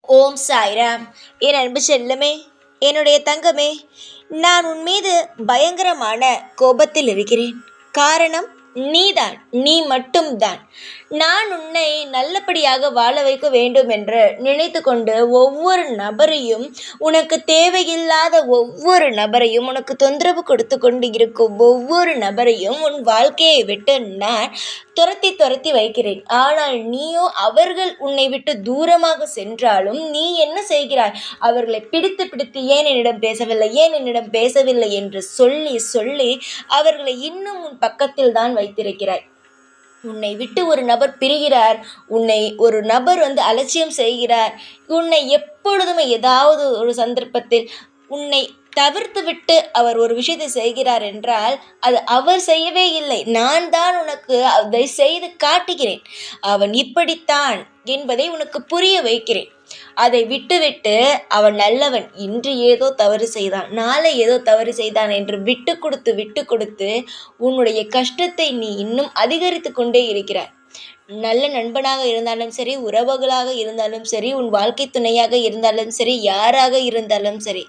ஓம் சாய்ராம். என் அன்பு செல்லமே, என்னுடைய தங்கமே, நான் உன் மீது பயங்கரமான கோபத்தில் இருக்கிறேன். காரணம் நீதான், நீ மட்டும்தான். நான் உன்னை நல்லபடியாக வாழ வைக்க வேண்டும் என்று நினைத்து கொண்டு ஒவ்வொரு நபரையும், உனக்கு தேவையில்லாத ஒவ்வொரு நபரையும், உனக்கு தொந்தரவு கொடுத்து கொண்டு இருக்கும் ஒவ்வொரு நபரையும் உன் வாழ்க்கையை விட்டு நான் துரத்தி துரத்தி வைக்கிறேன். ஆனால் நீயோ அவர்கள் உன்னை விட்டு தூரமாக சென்றாலும் நீ என்ன செய்கிறாய்? அவர்களை பிடித்து பிடித்து ஏன் என்னிடம் பேசவில்லை, ஏன் என்னிடம் பேசவில்லை என்று சொல்லி சொல்லி அவர்களை இன்னும் உன் பக்கத்தில் தான் வைத்திருக்கிறாய். உன்னை விட்டு ஒரு நபர் பிரிகிறார், உன்னை ஒரு நபர் அலட்சியம் செய்கிறார், உன்னை எப்பொழுதுமே ஏதாவது ஒரு சந்தர்ப்பத்தில் உன்னை தவிர்த்து விட்டு அவர் ஒரு விஷயத்தை செய்கிறார் என்றால் அது அவர் செய்யவே இல்லை, நான் தான் உனக்கு அதை செய்து காட்டுகிறேன். அவன் இப்படித்தான் என்பதை உனக்கு புரிய வைக்கிறேன். அதை விட்டுவிட்டு அவன் நல்லவன், இன்று ஏதோ தவறு செய்தான், நாளை ஏதோ தவறு செய்தான் என்று விட்டு கொடுத்து உன்னுடைய கஷ்டத்தை நீ இன்னும் அதிகரித்து கொண்டே இருக்கிறாய். நல்ல நண்பனாக இருந்தாலும் சரி, உறவுகளாக இருந்தாலும் சரி, உன் வாழ்க்கை துணையாக இருந்தாலும் சரி, யாராக இருந்தாலும் சரி,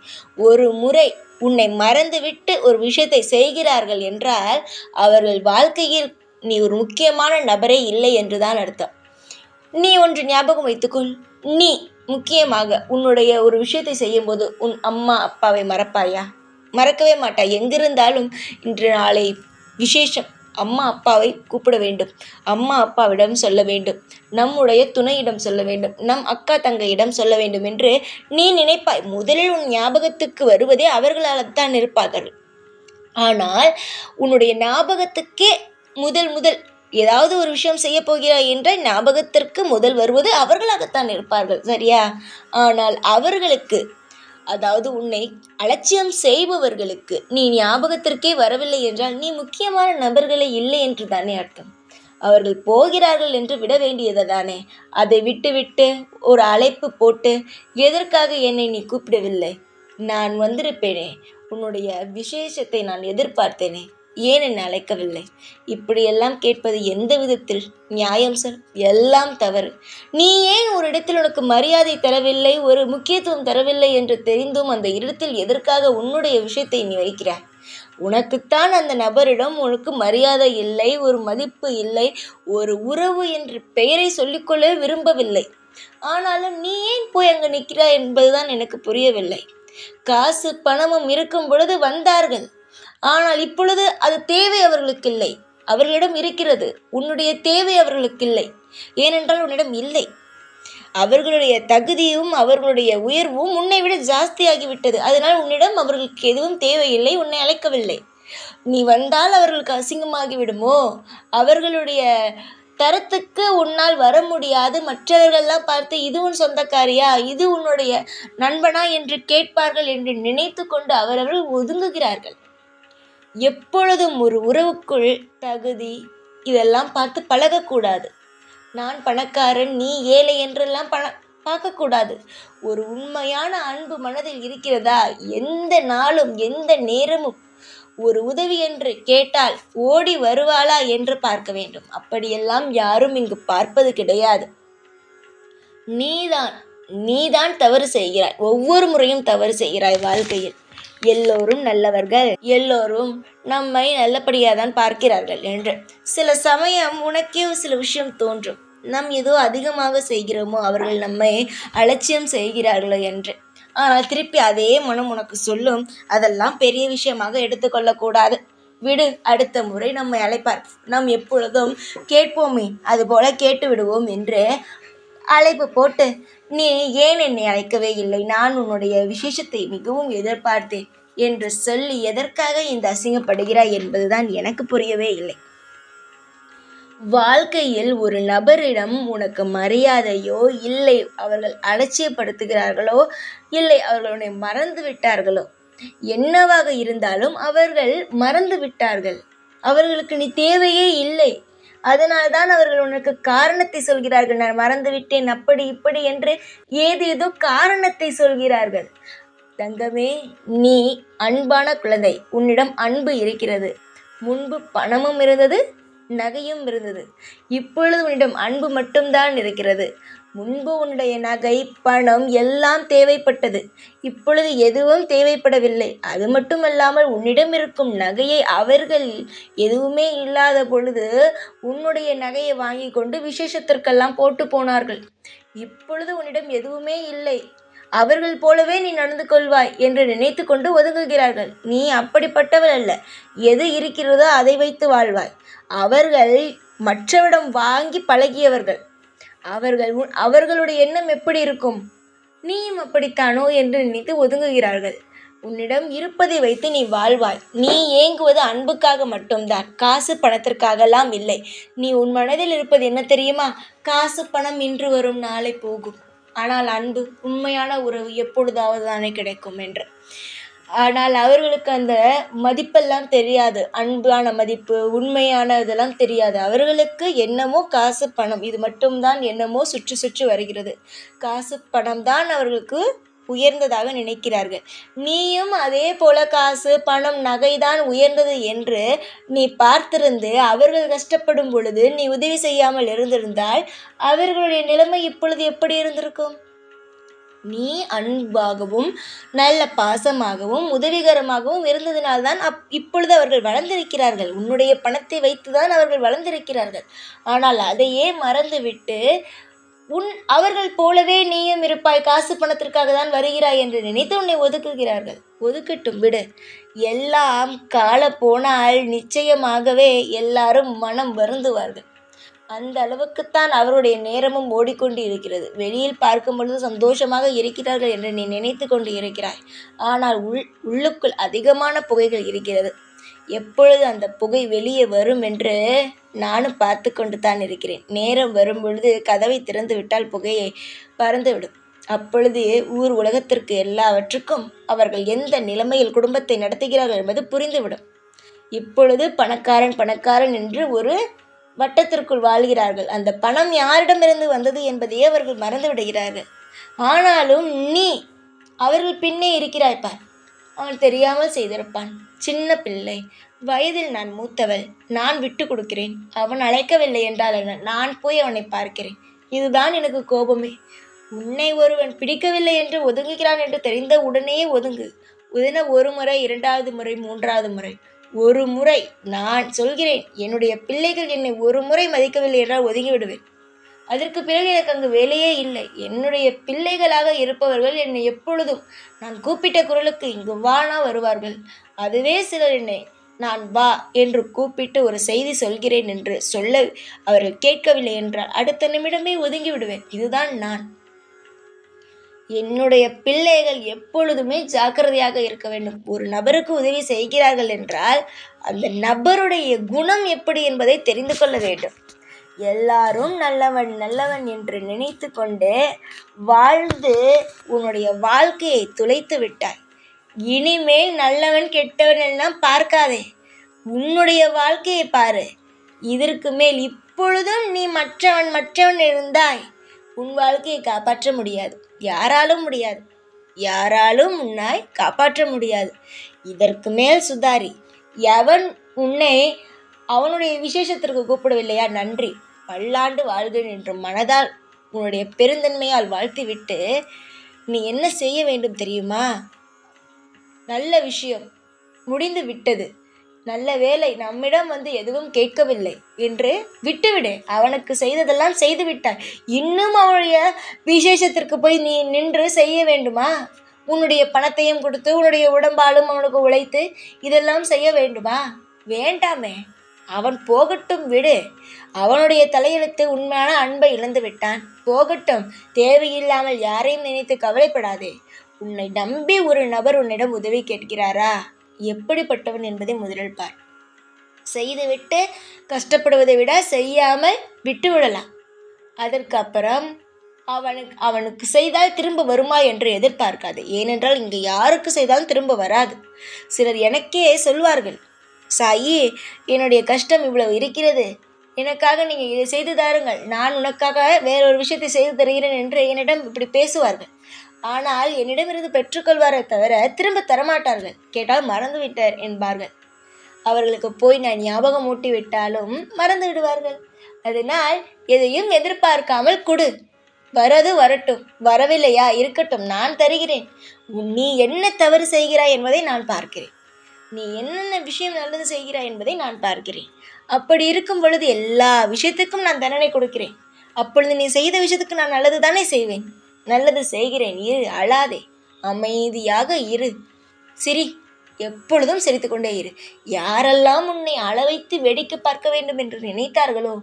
ஒரு முறை உன்னை மறந்துவிட்டு ஒரு விஷயத்தை செய்கிறார்கள் என்றால் அவர்கள் வாழ்க்கையில் நீ ஒரு முக்கியமான நபரே இல்லை என்றுதான் அர்த்தம். நீ ஒன்று ஞாபகம் வைத்துக்கொள், நீ முக்கியமாக உன்னுடைய ஒரு விஷயத்தை செய்யும்போது உன் அம்மா அப்பாவை மறப்பாயா? மறக்கவே மாட்டாய். எங்கிருந்தாலும் இன்று நாளை விசேஷம், அம்மா அப்பாவை கூப்பிட வேண்டும், அம்மா அப்பாவிடம் சொல்ல வேண்டும், நம்முடைய துணையிடம் சொல்ல வேண்டும், நம் அக்கா தங்கையிடம் சொல்ல வேண்டும் என்று நீ நினைப்பாய். முதலில் உன் ஞாபகத்துக்கு வருவதே அவர்களால் தான் இருப்பார்கள். ஆனால் உன்னுடைய ஞாபகத்துக்கே முதல் ஏதாவது ஒரு விஷயம் செய்ய போகிறாய் என்ற ஞாபகத்திற்கு முதல் வருவது அவர்களாகத்தான் இருப்பார்கள், சரியா? ஆனால் அவர்களுக்கு, அதாவது உன்னை அலட்சியம் செய்பவர்களுக்கு நீ ஞாபகத்திற்கே வரவில்லை என்றால் நீ முக்கியமான நபர்களே இல்லை என்று தானே அர்த்தம். அவர்கள் போகிறார்கள் என்று விட வேண்டியது தானே. அதை விட்டு ஒரு அழைப்பு போட்டு எதற்காக என்னை நீ கூப்பிடவில்லை? நான் வந்திருப்பேனே, உன்னுடைய விசேஷத்தை நான் எதிர்பார்த்தேனே, ஏன் என்னை அழைக்கவில்லை? இப்படியெல்லாம் கேட்பது எந்த விதத்தில் நியாயம் சொல்? எல்லாம் தவறு. நீ ஏன் ஒரு இடத்தில் உனக்கு மரியாதை தரவில்லை, ஒரு முக்கியத்துவம் தரவில்லை என்று தெரிந்தும் அந்த இடத்தில் எதற்காக உன்னுடைய விஷயத்தை நீ வைக்கிறாய்? உனக்குத்தான் அந்த நபரிடம் உனக்கு மரியாதை இல்லை, ஒரு மதிப்பு இல்லை, ஒரு உறவு என்று பெயரை சொல்லிக்கொள்ள விரும்பவில்லை. ஆனாலும் நீ ஏன் போய் அங்கு நிற்கிறாய் என்பதுதான் எனக்கு புரியவில்லை. காசு பணமும் இருக்கும் பொழுது வந்தார்கள், ஆனால் இப்பொழுது அது தேவை அவர்களுக்கு இல்லை. அவர்களிடம் இருக்கிறது, உன்னுடைய தேவை அவர்களுக்கு இல்லை. ஏனென்றால் உன்னிடம் இல்லை. அவர்களுடைய தகுதியும் அவர்களுடைய உயர்வும் உன்னை விட ஜாஸ்தியாகிவிட்டது. அதனால் உன்னிடம் அவர்களுக்கு எதுவும் தேவையில்லை, உன்னை அழைக்கவில்லை. நீ வந்தால் அவர்களுக்கு அசிங்கமாகி விடுமோ, அவர்களுடைய தரத்துக்கு உன்னால் வர முடியாது, மற்றவர்கள்லாம் பார்த்து இது உன் சொந்தக்காரியா, இது உன்னுடைய நண்பனா என்று கேட்பார்கள் என்று நினைத்து கொண்டு அவரவர்கள் ஒதுங்குகிறார்கள். எப்பொழுதும் ஒரு உறவுக்குள் தகுதி இதெல்லாம் பார்த்து பழகக்கூடாது. நான் பணக்காரன், நீ ஏழை என்றெல்லாம் பார்க்கக்கூடாது. ஒரு உண்மையான அன்பு மனதில் இருக்கிறதா, எந்த நாளும் எந்த நேரமும் ஒரு உதவி என்று கேட்டால் ஓடி வருவாளா என்று பார்க்க வேண்டும். அப்படியெல்லாம் யாரும் இங்கு பார்ப்பது கிடையாது. நீதான் தவறு செய்கிறாய். ஒவ்வொரு முறையும் தவறு செய்கிறாய் வாழ்க்கையில். எல்லோரும் நல்லவர்கள், எல்லோரும் நம்மை நல்லபடியாக தான் பார்க்கிறார்கள் என்று சில சமயம் உனக்கே சில விஷயம் தோன்றும், நாம் ஏதோ அதிகமாக செய்கிறோமோ, அவர்கள் நம்மை அலட்சியம் செய்கிறார்களோ என்று. ஆனால் திருப்பி அதே மனம் உனக்கு சொல்லும், அதெல்லாம் பெரிய விஷயமாக எடுத்துக்கொள்ளக்கூடாது, விடு, அடுத்த முறை நம்மை அழைப்பார், நாம் எப்பொழுதும் கேட்போமே அதுபோல கேட்டு விடுவோம் என்று அழைப்பு போட்டு நீ ஏன் என்னை அழைக்கவே இல்லை, நான் உன்னுடைய விசேஷத்தை மிகவும் எதிர்பார்த்தேன் என்று சொல்லி எதற்காக இந்த அசிங்கப்படுகிறாய் என்பதுதான் எனக்கு புரியவே இல்லை. வாழ்க்கையில் ஒரு நபரிடம் உனக்கு மரியாதையோ இல்லை, அவர்கள் அலட்சியப்படுத்துகிறார்களோ இல்லை, அவர்களுடைய மறந்து விட்டார்களோ, என்னவாக இருந்தாலும் அவர்கள் மறந்து விட்டார்கள். அவர்களுக்கு நீ தேவையே இல்லை. அதனால்தான் அவர்கள் உனக்கு காரணத்தை சொல்கிறார்கள். நான் மறந்துவிட்டேன், அப்படி இப்படி என்று ஏதேதோ காரணத்தை சொல்கிறார்கள். தங்கமே, நீ அன்பான குழந்தை, உன்னிடம் அன்பு இருக்கிறது. முன்பு பணமும் இருந்தது, நகையும் இருந்தது. இப்பொழுது உன்னிடம் அன்பு மட்டும்தான் இருக்கிறது. முன்பு உன்னுடைய நகை, பணம் எல்லாம் தேவைப்பட்டது. இப்பொழுது எதுவும் தேவைப்படவில்லை. அது மட்டுமல்லாமல் உன்னிடம் இருக்கும் நகையை அவர்கள் எதுவுமே இல்லாத பொழுது உன்னுடைய நகையை வாங்கி கொண்டு விசேஷத்திற்கெல்லாம் போட்டு போனார்கள். இப்பொழுது உன்னிடம் எதுவுமே இல்லை, அவர்கள் போலவே நீ நடந்து கொள்வாய் என்று நினைத்து கொண்டு ஒதுங்குகிறார்கள். நீ அப்படிப்பட்டவள் அல்ல. எது இருக்கிறதோ அதை வைத்து வாழ்வாய். அவர்கள் மற்றவிடம் வாங்கி பழகியவர்கள். அவர்களுடைய எண்ணம் எப்படி இருக்கும்? நீயும் அப்படித்தானோ என்று நினைத்து ஒதுங்குகிறார்கள். உன்னிடம் இருப்பதை வைத்து நீ வாழ்வாய். நீ ஏங்குவது அன்புக்காக மட்டும்தான், காசு பணத்திற்காகலாம் இல்லை. நீ உன் மனதில் இருப்பது என்ன தெரியுமா? காசு பணம் இன்று வரும் நாளை போகும், ஆனால் அன்பு, உண்மையான உறவு எப்பொழுதாவது தானே கிடைக்கும் என்று. ஆனால் அவர்களுக்கு அந்த மதிப்பெல்லாம் தெரியாது. அன்பான மதிப்பு, உண்மையான இதெல்லாம் தெரியாது. அவர்களுக்கு என்னமோ காசு பணம் இது மட்டும்தான் என்னமோ சுற்றி சுற்றி வருகிறது. காசு பணம் தான் அவர்களுக்கு உயர்ந்ததாக நினைக்கிறார்கள். நீயும் அதே போல காசு பணம் நகைதான் உயர்ந்தது என்று நீ பார்த்திருந்து அவர்கள் கஷ்டப்படும் பொழுது நீ உதவி செய்யாமல் இருந்திருந்தால் அவர்களுடைய நிலைமை இப்பொழுது எப்படி இருந்திருக்கும்? நீ அன்பாகவும் நல்ல பாசமாகவும் உதவிகரமாகவும் இருந்ததினால்தான் இப்பொழுது அவர்கள் வளர்ந்திருக்கிறார்கள். உன்னுடைய பணத்தை வைத்துதான் அவர்கள் வளர்ந்திருக்கிறார்கள். ஆனால் அதையே மறந்துவிட்டு அவர்கள் போலவே நீயும் இருப்பாய், காசு பணத்திற்காக தான் வருகிறாய் என்று நினைத்து உன்னை ஒதுக்குகிறார்கள். ஒதுக்கட்டும், விடு. எல்லாம் கால போனால் நிச்சயமாகவே எல்லாரும் மனம் வருந்துவார்கள். அந்த அளவுக்குத்தான் அவருடைய நேரமும் ஓடிக்கொண்டு இருக்கிறது. வெளியில் பார்க்கும் பொழுது சந்தோஷமாக இருக்கிறார்கள் என்று நீ நினைத்து கொண்டு இருக்கிறாய். ஆனால் உள்ளுக்குள் அதிகமான புகைகள் இருக்கிறது. எப்பொழுது அந்த புகை வெளியே வரும் என்று நானும் பார்த்து கொண்டு தான் இருக்கிறேன். நேரம் வரும் பொழுது கதவை திறந்து விட்டால் புகையை பறந்துவிடும். அப்பொழுது ஊர் உலகத்திற்கு எல்லாவற்றுக்கும் அவர்கள் எந்த நிலைமையில் குடும்பத்தை நடத்துகிறார்கள் என்பது புரிந்துவிடும். இப்பொழுது பணக்காரன் பணக்காரன் என்று ஒரு வட்டத்திற்குள் வாழ்கிறார்கள். அந்த பணம் யாரிடமிருந்து வந்தது என்பதையே அவர்கள் மறந்து விடுகிறார்கள். ஆனாலும் நீ அவர்கள் பின்னே இருக்கிறாய் பார். அவன் தெரியாமல் செய்திருப்பான். சின்ன பிள்ளை, வயதில் நான் மூத்தவள், நான் விட்டு கொடுக்கிறேன். அவன் அழைக்கவில்லை என்றால் என்ன, நான் போய் அவனை பார்க்கிறேன். இதுதான் எனக்கு கோபமே. உன்னை ஒருவன் பிடிக்கவில்லை என்று ஒதுங்குகிறான் என்று தெரிந்த உடனேயே ஒதுங்கு. ஒரு முறை, இரண்டாவது முறை, மூன்றாவது முறை, ஒரு முறை நான் சொல்கிறேன், என்னுடைய பிள்ளைகள் என்னை ஒரு முறை மதிக்கவில்லை என்றால் ஒதுங்கி விடுவேன். அதற்கு பிறகு எனக்கு அங்கு வேலையே இல்லை. என்னுடைய பிள்ளைகளாக இருப்பவர்கள் என்னை எப்பொழுதும் நான் கூப்பிட்ட குரலுக்கு இங்கு வானா வருவார்கள். அதுவே சிலர் என்னை நான் வா என்று கூப்பிட்டு ஒரு செய்தி சொல்கிறேன் என்று சொல்ல அவர்கள் கேட்கவில்லை என்றால் அடுத்த நிமிடமே ஒதுங்கி விடுவேன். இதுதான் நான். என்னுடைய பிள்ளைகள் எப்பொழுதுமே ஜாக்கிரதையாக இருக்க வேண்டும். ஒரு நபருக்கு உதவி செய்கிறார்கள் என்றால் அந்த நபருடைய குணம் எப்படி என்பதை தெரிந்து கொள்ள வேண்டும். எல்லாரும் நல்லவன் நல்லவன் என்று நினைத்து கொண்டு வாழ்ந்து உன்னுடைய வாழ்க்கையை துளைத்து விட்டாய். இனிமேல் நல்லவன் கெட்டவன் எல்லாம் பார்க்காதே, உன்னுடைய வாழ்க்கையை பாரு. இதற்கு மேல் இப்பொழுதும் நீ மற்றவன் இருந்தாய், உன் வாழ்க்கையை காப்பாற்ற முடியாது. யாராலும் முடியாது. யாராலும் உன்னை காப்பாற்ற முடியாது. இதற்கு மேல் சுதாரி. எவன் உன்னை அவனுடைய விசேஷத்திற்கு கூப்பிடவில்லையா, நன்றி, பல்லாண்டு வாழ்கிறேன் என்று மனதால் உன்னுடைய பெருந்தன்மையால் வாழ்த்திவிட்டு நீ என்ன செய்ய வேண்டும் தெரியுமா? நல்ல விஷயம் முடிந்து விட்டது, நல்ல வேலை, நம்மிடம் எதுவும் கேட்கவில்லை என்று விட்டுவிடு. அவனுக்கு செய்ததெல்லாம் செய்து விட்டாய். இன்னும் அவனுடைய விசேஷத்திற்கு போய் நீ நின்று செய்ய வேண்டுமா? உன்னுடைய பணத்தையும் கொடுத்து உன்னுடைய உடம்பாலும் அவனுக்கு உழைத்து இதெல்லாம் செய்ய வேண்டுமா? வேண்டாமே. அவன் போகட்டும், விடு. அவனுடைய தலையெழுத்து உண்மையான அன்பை இழந்து விட்டான், போகட்டும். தேவையில்லாமல் யாரையும் நினைத்து கவலைப்படாதே. உன்னை நம்பி ஒரு நபர் உன்னிடம் உதவி கேட்கிறாரா? எப்படிப்பட்டவன் என்பதை முதலில் பார். செய்துவிட்டு கஷ்டப்படுவதை விட செய்யாமல் விட்டு விடலாம். அதற்கு அப்புறம் அவனுக்கு செய்தால் திரும்ப வருமா என்று எதிர்பார்க்காது. ஏனென்றால் இங்கே யாருக்கு செய்தாலும் திரும்ப வராது. சிலர் எனக்கே சொல்வார்கள், சாயி, என்னுடைய கஷ்டம் இவ்வளவு இருக்கிறது, எனக்காக நீங்கள் இதை செய்து தாருங்கள், நான் உனக்காக வேறொரு விஷயத்தை செய்து தருகிறேன் என்று என்னிடம் இப்படி பேசுவார்கள். ஆனால் என்னிடமிருந்து பெற்றுக்கொள்வாரே தவிர திரும்ப தரமாட்டார்கள். கேட்டால் மறந்து விட்டார் என்பார்கள். அவர்களுக்கு போய் நான் ஞாபகம் ஊட்டி விட்டாலும் மறந்து விடுவார்கள். அதனால் எதையும் எதிர்பார்க்காமல் கொடு. வரது வரட்டும், வரவில்லையா இருக்கட்டும், நான் தருகிறேன். நீ என்ன தவறு செய்கிறாய் என்பதை நான் பார்க்கிறேன். நீ என்னென்ன விஷயம் நல்லது செய்கிறாய் என்பதை நான் பார்க்கிறேன். அப்படி இருக்கும் பொழுது எல்லா விஷயத்துக்கும் நான் தண்டனை கொடுக்கிறேன். அப்பொழுது நீ செய்த விஷயத்துக்கு நான் நல்லது தானே செய்வேன். நல்லது செய்கிறேன், இரு, அழாதே, அமைதியாக இரு, சிரி, எப்பொழுதும் சிரித்து கொண்டே இரு. யாரெல்லாம் உன்னை அள வைத்து வேடிக்கை பார்க்க வேண்டும் என்று நினைத்தார்களோ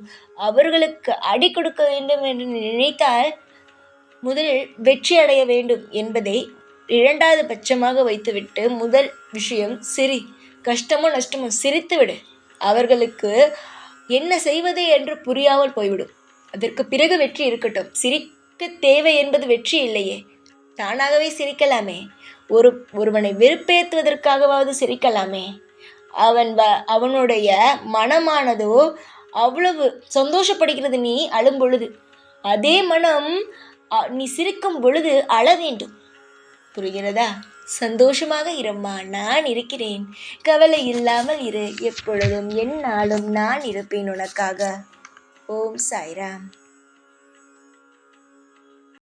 அவர்களுக்கு அடி கொடுக்க வேண்டும் என்று நினைத்தால் முதலில் வெற்றி அடைய வேண்டும் என்பதை இரண்டாவது பட்சமாக வைத்துவிட்டு முதல் விஷயம் சிரி. கஷ்டமோ நஷ்டமோ சிரித்துவிடு. அவர்களுக்கு என்ன செய்வது என்று புரியாமல் போய்விடும். அதற்கு பிறகு வெற்றி இருக்கட்டும். சிரிக்க தேவை என்பது வெற்றி இல்லையே. தானாகவே சிரிக்கலாமே. ஒருவனை வெறுப்பேற்றுவதற்காகவாவது சிரிக்கலாமே. அவனுடைய மனமானதோ அவ்வளவு சந்தோஷப்படுகிறது நீ அழும் பொழுது. அதே மனம் நீ சிரிக்கும் பொழுது அழ வேண்டும். புரிகிறதா? சந்தோஷமாக இரும்மா, நான் இருக்கிறேன். கவலை இல்லாமல் இரு. எப்பொழுதும் எந்நாளும் நான் இருப்பேன் உனக்காக. ஓம் சாய்ராம்.